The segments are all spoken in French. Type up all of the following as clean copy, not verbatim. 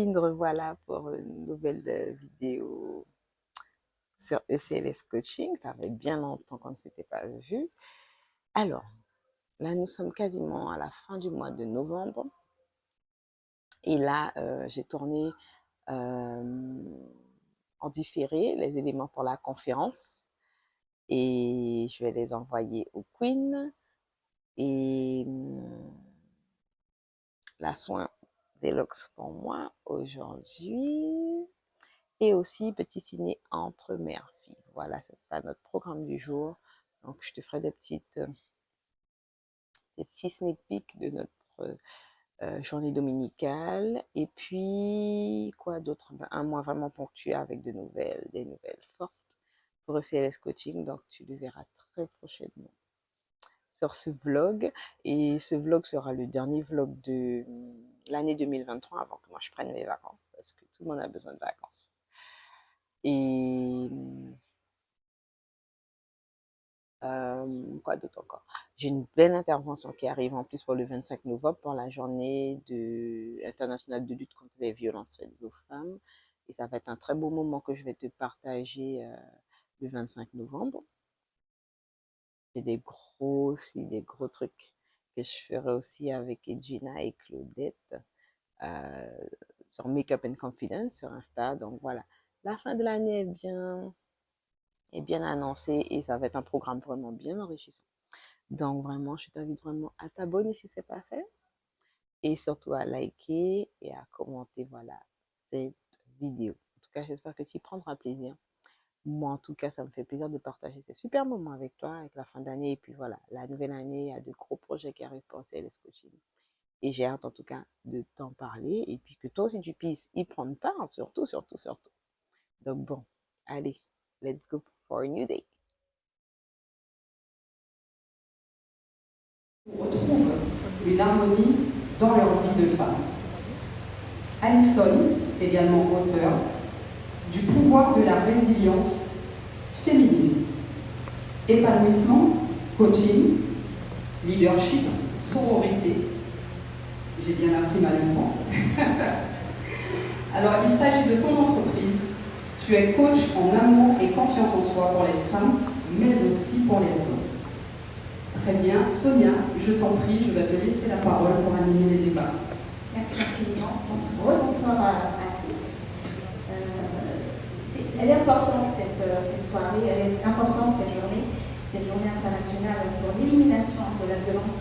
copines, revoilà pour une nouvelle vidéo sur ECLS Coaching. Ça fait bien longtemps qu'on ne s'était pas vu. Alors, là, nous sommes quasiment à la fin du mois de novembre. Et là, j'ai tourné en différé les éléments pour la conférence. Et je vais les envoyer au Queen. Et la soin Deluxe pour moi aujourd'hui. Et aussi petit ciné entre mère-fille. Voilà, c'est ça notre programme du jour. Donc, je te ferai des petits sneak peeks de notre journée dominicale. Et puis, quoi d'autre? Un mois vraiment ponctué avec des nouvelles fortes pour ECLS Coaching. Donc, tu le verras très prochainement sur ce vlog. Et ce vlog sera le dernier vlog de l'année 2023 avant que moi je prenne mes vacances parce que tout le monde a besoin de vacances. Et quoi d'autre encore? J'ai une belle intervention qui arrive en plus pour le 25 novembre pour la journée internationale de lutte contre les violences faites aux femmes. Et ça va être un très beau moment que je vais te partager le 25 novembre. J'ai des gros trucs que je ferai aussi avec Gina et Claudette sur Makeup and Confidence sur Insta. Donc voilà, la fin de l'année est bien annoncée et ça va être un programme vraiment bien enrichissant. Donc vraiment, je t'invite vraiment à t'abonner si ce n'est pas fait et surtout à liker et à commenter voilà cette vidéo. En tout cas, j'espère que tu y prendras plaisir. Moi, en tout cas, ça me fait plaisir de partager ces super moments avec toi, avec la fin d'année. Et puis voilà, la nouvelle année, il y a de gros projets qui arrivent pour CLS Coaching. Et j'ai hâte, en tout cas, de t'en parler. Et puis que toi aussi, tu puisses y prendre part, surtout. Donc bon, allez, let's go for a new day. Retrouvent une harmonie dans leur vie de femme. Alison, également auteure, du pouvoir de la résilience féminine. Épanouissement, coaching, leadership, sororité. J'ai bien appris ma leçon. Alors, il s'agit de ton entreprise. Tu es coach en amour et confiance en soi pour les femmes, mais aussi pour les hommes. Très bien. Sonia, je t'en prie, je vais te laisser la parole pour animer les débats. Merci infiniment. Bonsoir à tous. Elle est importante cette soirée, elle est importante cette journée internationale pour l'élimination de la violence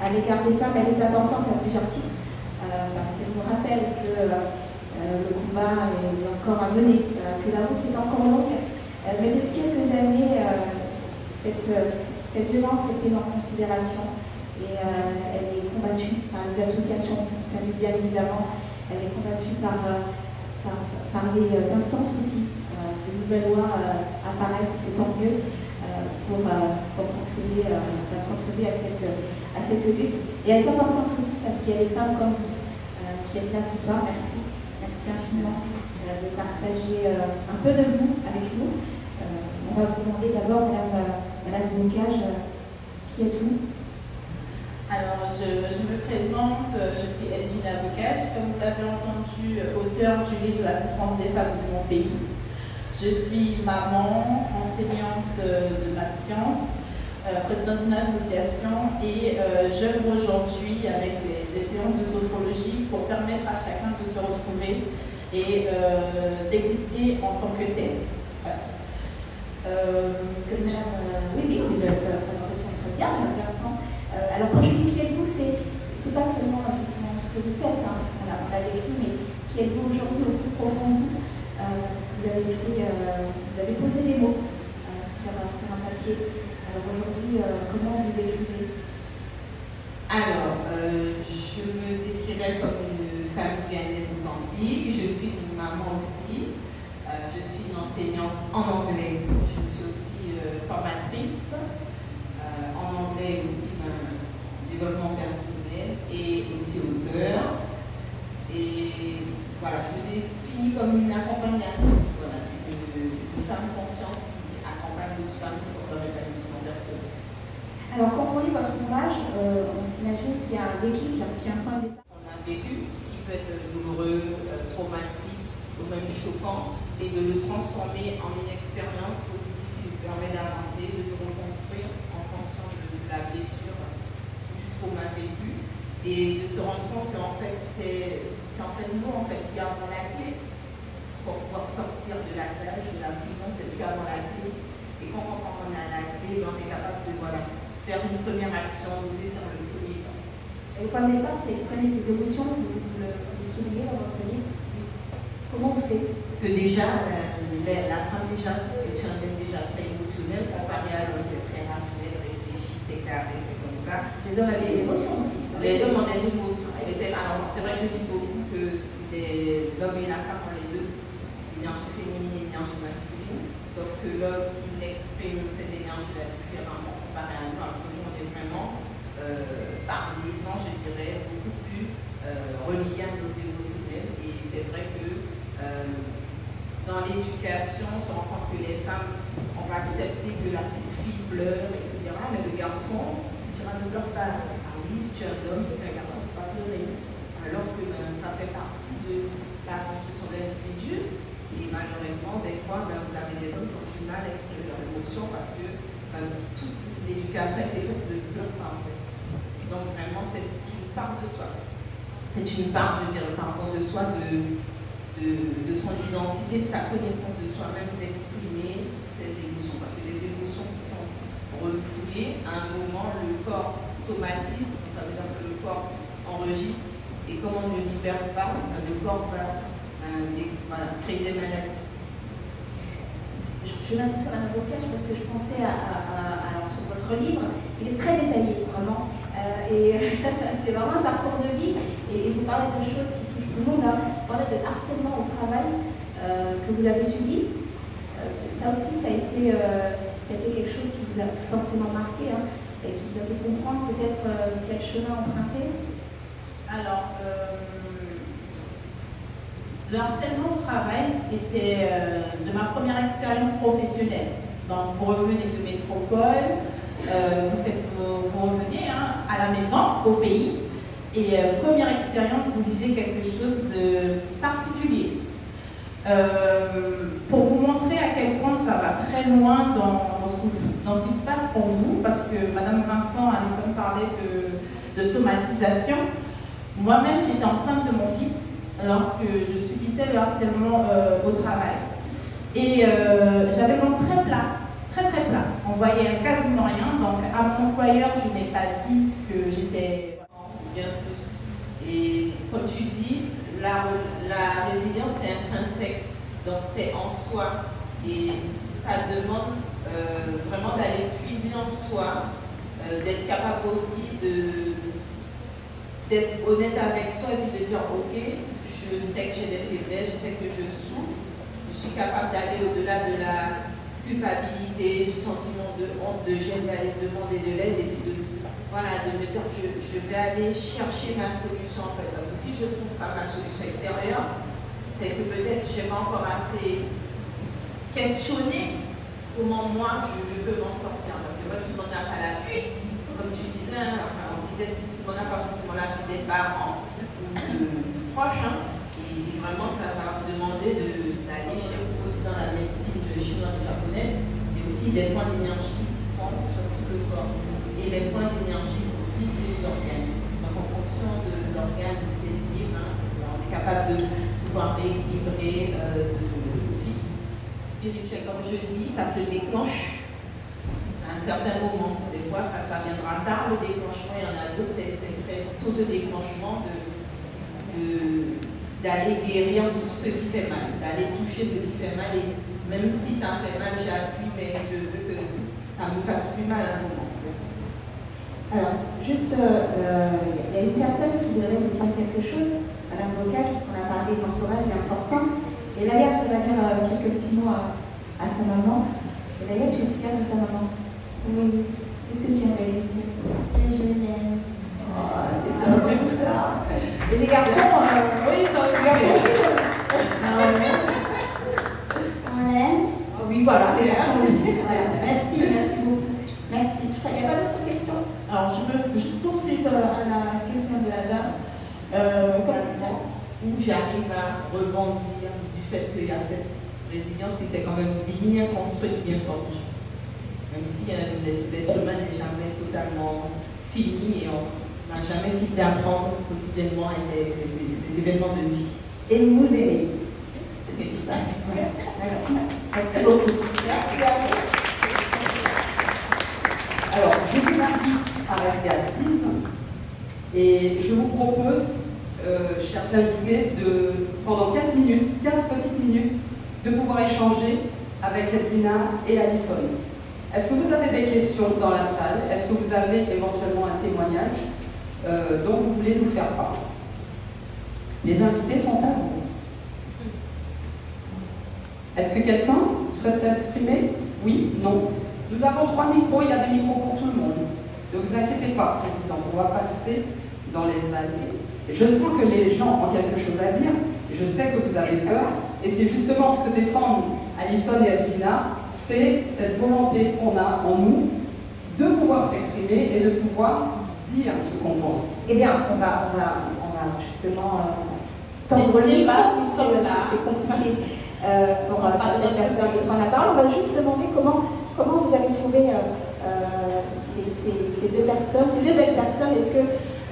à l'égard des femmes. Elle est importante à plusieurs titres parce qu'elle nous rappelle que le combat est encore à mener, que la route est encore longue. Mais depuis quelques années, cette violence est prise en considération et elle est combattue par les associations. On salue bien évidemment. Elle est combattue par les instances aussi. De nouvelles lois apparaissent, c'est tant mieux pour contribuer à cette lutte. Et elle est importante aussi parce qu'il y a des femmes comme vous qui êtes là ce soir. Merci infiniment de partager un peu de vous avec nous. On va vous demander d'abord, Madame Bocage, qui êtes-vous? Alors, je me présente, je suis Elvina Bocage, comme vous l'avez entendu, auteure du livre La souffrance des femmes de mon pays. Je suis maman, enseignante de maths sciences, présidente d'une association et j'œuvre aujourd'hui avec des séances de sophrologie pour permettre à chacun de se retrouver et d'exister en tant que tel. Voilà. Oui, la présentation est très bien, intéressant. Alors quand je dis qui êtes-vous, c'est pas seulement effectivement ce que vous faites, parce qu'on l'a vécu, mais qui êtes-vous aujourd'hui au plus profond de vous, parce que vous avez posé des mots sur un papier. Alors aujourd'hui, comment vous décrivez? Alors, je me décrirais comme une femme guyanaise authentique. Je suis une maman aussi. Je suis une enseignante en anglais. Je suis aussi formatrice en anglais aussi développement personnel et aussi auteur. Et voilà, je me définis comme une accompagnatrice, voilà, une femme consciente qui accompagne d'autres femmes pour leur épanouissement personnel. Alors quand on lit votre ouvrage, on s'imagine qu'il y a un déclic, qu'il y a un point de départ. On a vécu qui peut être douloureux, ou même choquant, et de le transformer en une expérience positive qui nous permet d'avancer, de nous reconstruire en fonction de la blessure ou du trauma vécu, et de se rendre compte qu'en fait, c'est en fait nous en fait, qui avons la clé pour pouvoir sortir de la cage, de la prison, c'est nous qui avons la clé. Et quand on comprend qu'on a la clé, on est capable de faire une première action, oser faire le premier pas. Et le point de départ, c'est exprimer ses émotions, vous le soulignez dans votre livre. Comment vous faites? Que déjà, la femme déjà est déjà très émotionnelle comparée à l'homme, c'est très rationnel, réfléchi, c'est carré, c'est comme ça. Les hommes avaient des émotions aussi. Les hommes ont des émotions. Alors, c'est vrai que je dis beaucoup que l'homme et la femme ont les deux, l'énergie féminine et l'énergie masculine, sauf que l'homme, il exprime cette énergie-là différemment comparé à nous. Alors que nous, on est vraiment, par naissance, je dirais, beaucoup plus reliés à nos émotionnels. Et c'est vrai que dans l'éducation, on se rend compte que les femmes, on va accepter que la petite fille pleure, etc. Mais le garçon, il dira ne pleure pas. Ah oui, si tu es un homme, si tu es un garçon, il ne faut pas pleurer. Alors que ça fait partie de la construction de l'individu. Et malheureusement, des fois, vous avez des hommes qui ont du mal à exprimer leurs émotions parce que toute l'éducation a été faite de pleurs en fait. Donc vraiment, c'est une part de soi. C'est une part, je dirais, pardon, de soi, de son identité, de sa connaissance de soi-même, d'exprimer ses émotions. Parce que les émotions qui sont refoulées, à un moment, le corps somatise, ça veut dire que le corps enregistre, et comme on ne libère pas, le corps va créer des maladies. Je m'invite à un avocat parce que je pensais sur votre livre. Il est très détaillé, vraiment. Et c'est vraiment un parcours de vie. Et vous parlez de choses qui touchent tout le monde. Vous parlez de harcèlement au travail que vous avez subi. Ça aussi, ça a été quelque chose qui vous a forcément marqué et qui vous a fait comprendre peut-être quel chemin emprunter. Alors, le harcèlement au travail était de ma première expérience professionnelle. Donc, vous revenez de métropole, vous revenez à la maison, au pays, et première expérience, vous vivez quelque chose de particulier. Pour vous montrer à quel point ça va très loin dans ce qui se passe pour vous, parce que Madame Vincent Alison parlait de somatisation. Moi-même, j'étais enceinte de mon fils lorsque je subissais le harcèlement au travail. Et j'avais le ventre très plat, très très plat. On voyait quasiment rien. Donc à mon employeur, je n'ai pas dit que j'étais bien plus. Et comme tu dis, la résilience c'est intrinsèque, donc c'est en soi. Et ça demande vraiment d'aller puiser en soi, d'être capable aussi d'être honnête avec soi et puis de dire ok, je sais que j'ai des faiblesses, je sais que je souffre, je suis capable d'aller au-delà de la culpabilité, du sentiment de honte, de gêne, d'aller demander de l'aide et puis de me dire je vais aller chercher ma solution en fait. Parce que si je ne trouve pas ma solution extérieure, c'est que peut-être je n'ai pas encore assez questionné comment moi je peux m'en sortir. Parce que moi tout le monde n'a pas l'appui, comme tu disais, on disait tout le monde n'a pas forcément l'appui des parents ou de proches. Et vraiment ça va vous demander d'aller chercher aussi dans la médecine chinoise et japonaise, et aussi des points d'énergie qui sont sur tout le corps. Et les points d'énergie sont aussi les organes. Donc en fonction de l'organe de cet équilibre, on est capable de pouvoir rééquilibrer aussi spirituel. Comme je dis, ça se déclenche à un certain moment. Des fois, ça viendra tard le déclenchement, il y en a d'autres, c'est tout ce déclenchement d'aller guérir ce qui fait mal, d'aller toucher ce qui fait mal. Et même si ça me fait mal, j'appuie, mais je veux que ça me fasse plus mal à un moment. Alors, juste, il y a une personne qui voudrait vous dire quelque chose, Madame Bocage, puisqu'on a parlé d'entourage est important. Et Laïa va dire quelques petits mots à sa maman. Et Laïa, tu es fière de ta maman? Oui. Qu'est-ce que tu aimerais lui dire? Que je l'aime. Oh, c'est comme ça. Et les garçons, oui, les garçons aussi. On l'aime. Oui, voilà, les garçons aussi. Voilà. Merci beaucoup. Merci. Il n'y a pas d'autres questions? Alors, je peux juste poursuivre à la question de la dame. où j'arrive à rebondir du fait qu'il y a cette résilience qui s'est quand même bien construite, bien forgée. Même si l'être humain n'est jamais totalement fini et on n'a jamais fini d'apprendre quotidiennement les événements de vie. Et vous aimez. C'est ça. Merci. Merci beaucoup. Alors, je vous invite à rester assise et je vous propose, chers invités, pendant 15 minutes, 15 petites minutes, de pouvoir échanger avec Edwina et Alison. Est-ce que vous avez des questions dans la salle? Est-ce que vous avez éventuellement un témoignage dont vous voulez nous faire part? Les invités sont à vous. Est-ce que quelqu'un souhaite s'exprimer? Oui? Non? Nous avons 3 micros, il y a des micros pour tout le monde. Ne vous inquiétez pas, Président, on va passer dans les allées. Je sens que les gens ont quelque chose à dire, je sais que vous avez peur, et c'est justement ce que défendent Alison et Edwina, c'est cette volonté qu'on a en nous de pouvoir s'exprimer et de pouvoir dire ce qu'on pense. Eh bien, on va justement tendre le micro, c'est compliqué pour certaines personnes de prendre la parole. On va juste demander comment vous avez trouvé ces deux personnes, ces deux belles personnes.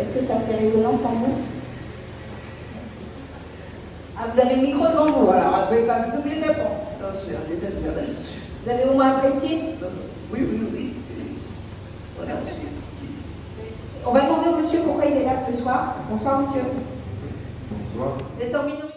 Est-ce que ça fait résonance en vous? Ah, vous avez le micro devant vous, alors vous ne pouvez pas vous oublier de répondre. Vous avez au moins apprécié? Oui. Voilà. On va demander au monsieur pourquoi il est là ce soir. Bonsoir, monsieur. Bonsoir. Vous êtes en minorité.